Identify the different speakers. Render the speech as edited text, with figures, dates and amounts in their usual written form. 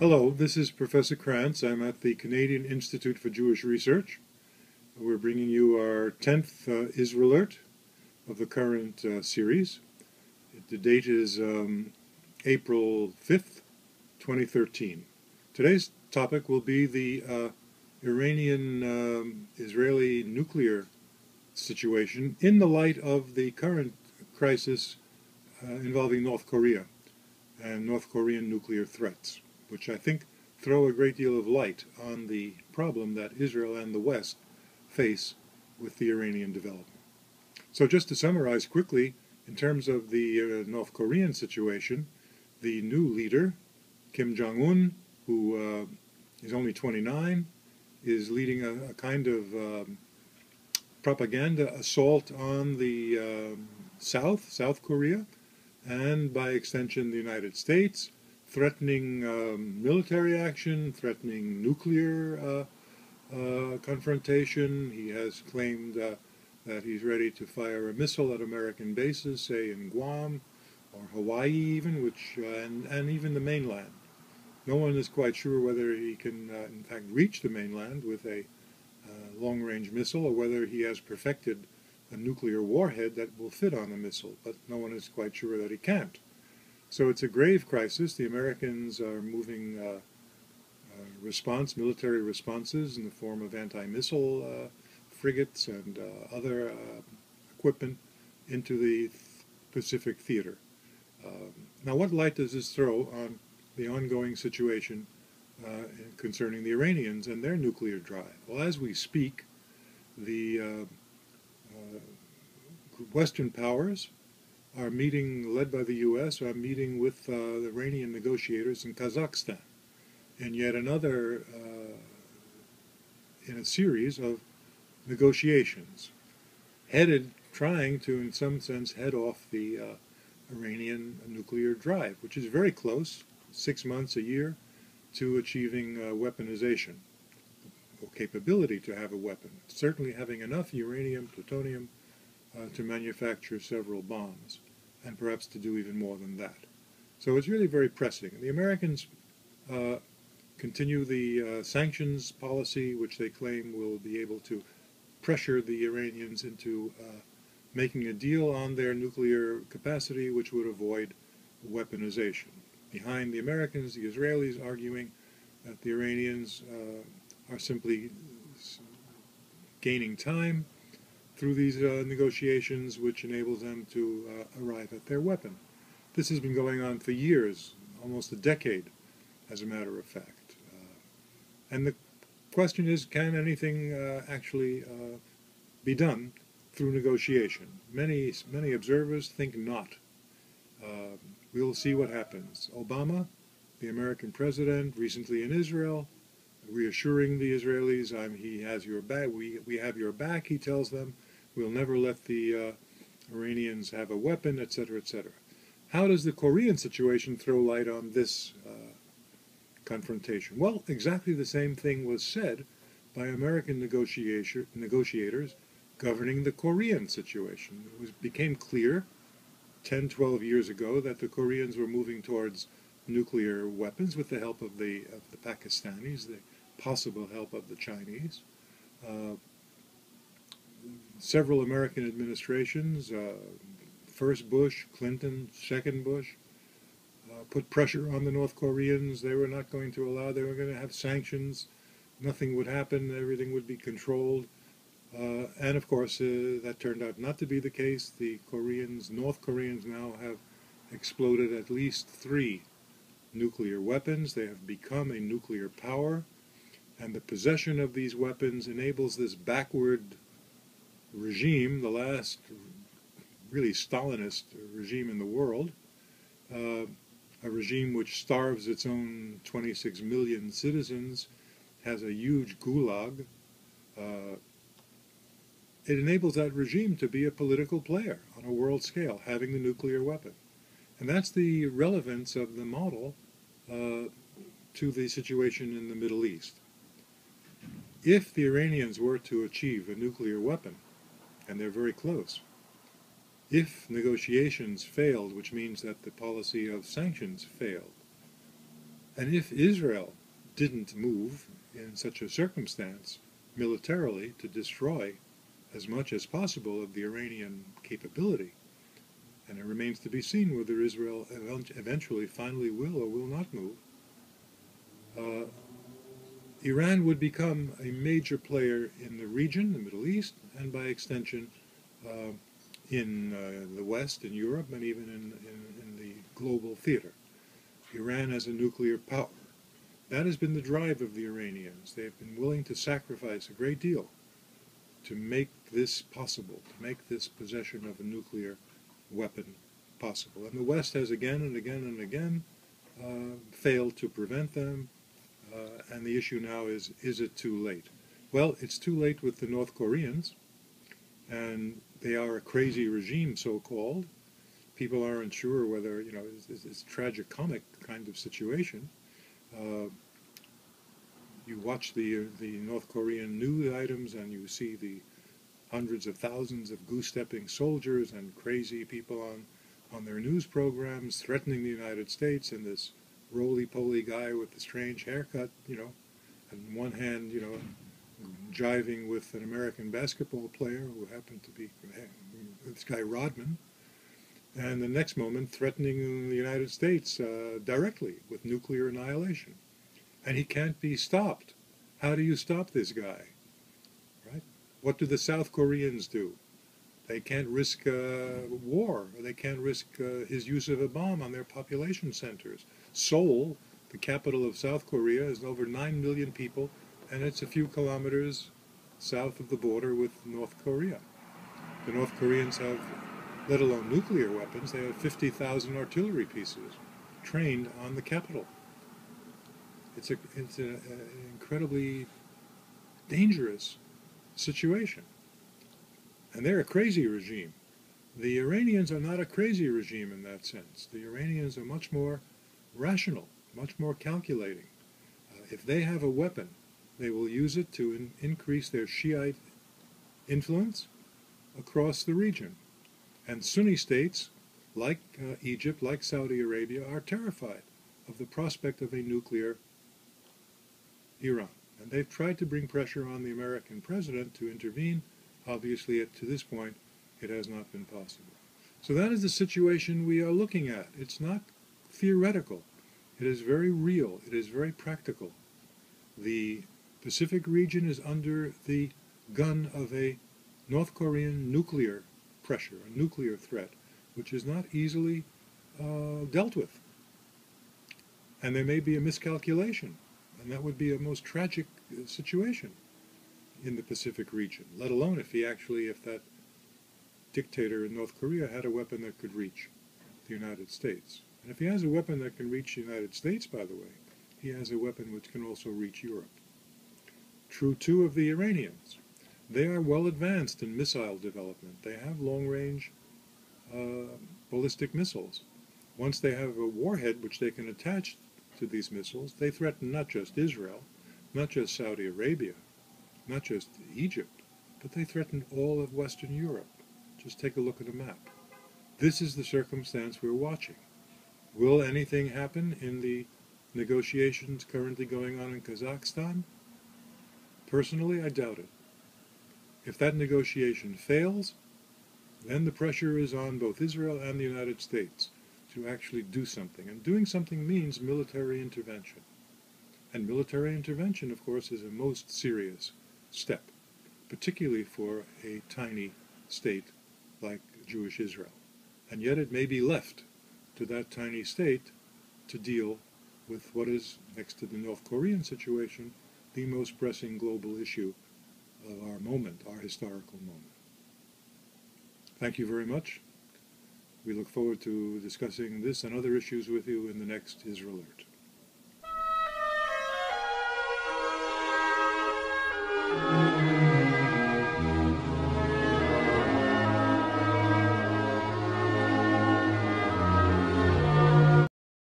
Speaker 1: Hello, this is Professor Krantz. I'm at the Canadian Institute for Jewish Research. We're bringing you our 10th Isralert of the current series. The date is April 5th, 2013. Today's topic will be the Iranian-Israeli nuclear situation in the light of the current crisis involving North Korea and North Korean nuclear threats, which I think throw a great deal of light on the problem that Israel and the West face with the Iranian development. So just to summarize quickly, in terms of the North Korean situation, the new leader, Kim Jong-un, who is only 29, is leading a kind of propaganda assault on the South Korea, and by extension the United States, threatening military action, threatening nuclear confrontation. He has claimed that he's ready to fire a missile at American bases, say in Guam or Hawaii even, and even the mainland. No one is quite sure whether he can in fact reach the mainland with a long-range missile, or whether he has perfected a nuclear warhead that will fit on a missile, but no one is quite sure that he can't. So it's a grave crisis. The Americans are moving military responses in the form of anti-missile frigates and other equipment into the Pacific theater. Now, what light does this throw on the ongoing situation concerning the Iranians and their nuclear drive? Well, as we speak, the Western powers are meeting, led by the U.S., are meeting with the Iranian negotiators in Kazakhstan, and yet another in a series of negotiations, trying to, in some sense, head off the Iranian nuclear drive, which is very close, 6 months, a year, to achieving weaponization, or capability to have a weapon, certainly having enough uranium, plutonium, to manufacture several bombs, and perhaps to do even more than that. So it's really very pressing. The Americans continue the sanctions policy, which they claim will be able to pressure the Iranians into making a deal on their nuclear capacity, which would avoid weaponization. Behind the Americans, the Israelis arguing that the Iranians are simply gaining time through these negotiations, which enables them to arrive at their weapon. This has been going on for years, almost a decade, as a matter of fact. And the question is, can anything actually be done through negotiation? Many observers think not. We'll see what happens. Obama, the American president, recently in Israel, reassuring the Israelis, he has your back, we have your back, he tells them. We'll never let the Iranians have a weapon, etc., etc. How does the Korean situation throw light on this confrontation? Well, exactly the same thing was said by American negotiators governing the Korean situation. It became clear 10, 12 years ago that the Koreans were moving towards nuclear weapons with the help of the Pakistanis, the possible help of the Chinese. Several American administrations, first Bush, Clinton, second Bush, put pressure on the North Koreans. They were not going to allow, they were going to have sanctions. Nothing would happen, everything would be controlled. And of course, that turned out not to be the case. The North Koreans now have exploded at least 3 nuclear weapons. They have become a nuclear power, and the possession of these weapons enables this backward regime, the last really Stalinist regime in the world, a regime which starves its own 26 million citizens, has a huge gulag. It enables that regime to be a political player on a world scale, having the nuclear weapon. And that's the relevance of the model to the situation in the Middle East. If the Iranians were to achieve a nuclear weapon, and they're very close, if negotiations failed, which means that the policy of sanctions failed, And if Israel didn't move in such a circumstance militarily to destroy as much as possible of the Iranian capability, and it remains to be seen whether Israel eventually finally will or will not move, uh, Iran would become a major player in the region, the Middle East, and by extension uh, in the West, in Europe, and even in the global theater. Iran as a nuclear power. That has been the drive of the Iranians. They have been willing to sacrifice a great deal to make this possible, to make this possession of a nuclear weapon possible. And the West has again and again and again failed to prevent them. And the issue now is it too late? Well, it's too late with the North Koreans, and they are a crazy regime, so-called. People aren't sure whether, it's tragicomic kind of situation. You watch the North Korean news items and you see the hundreds of thousands of goose-stepping soldiers and crazy people on their news programs threatening the United States, and this roly-poly guy with the strange haircut, on one hand, jiving with an American basketball player who happened to be this guy Rodman, and the next moment threatening the United States directly with nuclear annihilation. And he can't be stopped. How do you stop this guy? Right? What do the South Koreans do? They can't risk war. Or they can't risk his use of a bomb on their population centers. Seoul, the capital of South Korea, is over 9 million people, and it's a few kilometers south of the border with North Korea. The North Koreans have, let alone nuclear weapons, they have 50,000 artillery pieces trained on the capital. It's an incredibly dangerous situation. And they're a crazy regime. The Iranians are not a crazy regime in that sense. The Iranians are much more rational, much more calculating. If they have a weapon, they will use it to increase their Shiite influence across the region. And Sunni states, like Egypt, like Saudi Arabia, are terrified of the prospect of a nuclear Iran. And they've tried to bring pressure on the American president to intervene. Obviously, to this point, it has not been possible. So that is the situation we are looking at. It's not theoretical. It is very real. It is very practical. The Pacific region is under the gun of a North Korean nuclear pressure, a nuclear threat, which is not easily dealt with. And there may be a miscalculation, and that would be a most tragic situation in the Pacific region, let alone if that dictator in North Korea had a weapon that could reach the United States. And if he has a weapon that can reach the United States, by the way, he has a weapon which can also reach Europe. True, too, of the Iranians. They are well advanced in missile development. They have long-range ballistic missiles. Once they have a warhead which they can attach to these missiles, they threaten not just Israel, not just Saudi Arabia, not just Egypt, but they threaten all of Western Europe. Just take a look at a map. This is the circumstance we're watching. Will anything happen in the negotiations currently going on in Kazakhstan? Personally, I doubt it. If that negotiation fails, then the pressure is on both Israel and the United States to actually do something. And doing something means military intervention. And military intervention, of course, is a most serious step, particularly for a tiny state like Jewish Israel. And yet it may be left to that tiny state to deal with what is, next to the North Korean situation, the most pressing global issue of our moment, our historical moment. Thank you very much. We look forward to discussing this and other issues with you in the next Isralert.